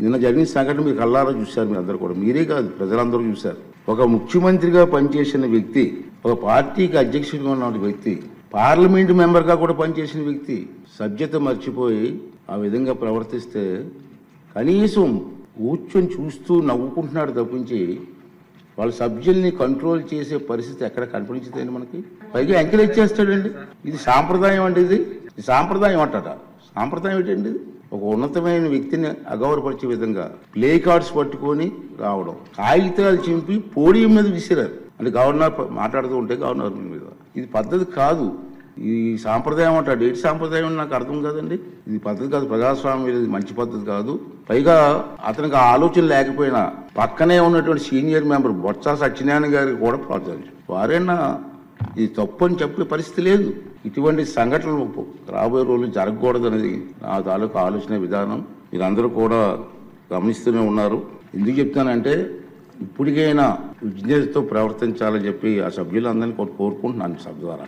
నిన్న జరిగిన సంఘటన మీరు కళ్ళారా చూశారు, మీరు అందరూ కూడా, మీరే కాదు ప్రజలందరూ చూశారు. ఒక ముఖ్యమంత్రిగా పనిచేసిన వ్యక్తి, ఒక పార్టీకి అధ్యక్షుడిగా ఉన్న వ్యక్తి, పార్లమెంటు మెంబర్గా కూడా పనిచేసిన వ్యక్తి సభ్యత మర్చిపోయి ఆ విధంగా ప్రవర్తిస్తే కనీసం కూర్చొని చూస్తూ నవ్వుకుంటున్నాడు తప్పించి వాళ్ళ సభ్యుల్ని కంట్రోల్ చేసే పరిస్థితి ఎక్కడ కనిపించదండి మనకి. పైగా ఎంకరేజ్ చేస్తాడండి. ఇది సాంప్రదాయం అండి, ఇది సాంప్రదాయం అంటట. సాంప్రదాయం ఏంటండి? ఒక ఉన్నతమైన వ్యక్తిని అగౌరవపరిచే విధంగా ప్లే కార్డ్స్ పట్టుకొని రావడం, కాగితాలు చింపి పోడియం మీద విసిరారు. అంటే గవర్నర్ మాట్లాడుతూ ఉంటే గవర్నర్ మీద, ఇది పద్ధతి కాదు. ఈ సాంప్రదాయం అంటాడు. ఏంటి సాంప్రదాయం అని నాకు అర్థం కాదండి. ఇది పద్ధతి కాదు, ప్రజాస్వామ్యం, ఇది మంచి పద్ధతి కాదు. పైగా అతనికి ఆ ఆలోచన లేకపోయినా పక్కనే ఉన్నటువంటి సీనియర్ మెంబర్ బొత్స సత్యనారాయణ గారికి కూడా ప్రోత్సహించారు. వారైనా ఇది తప్పు అని చెప్పే పరిస్థితి లేదు. ఇటువంటి సంఘటనలు రాబోయే రోజులు జరగకూడదు అనేది నా తాలూకు ఆలోచన విధానం. మీరందరూ కూడా గమనిస్తూనే ఉన్నారు. ఎందుకు చెప్తానంటే ఇప్పటికైనా విజ్ఞతతో ప్రవర్తించాలని చెప్పి ఆ సభ్యులందరినీ కోరుకుంటున్నాను సభ ద్వారా.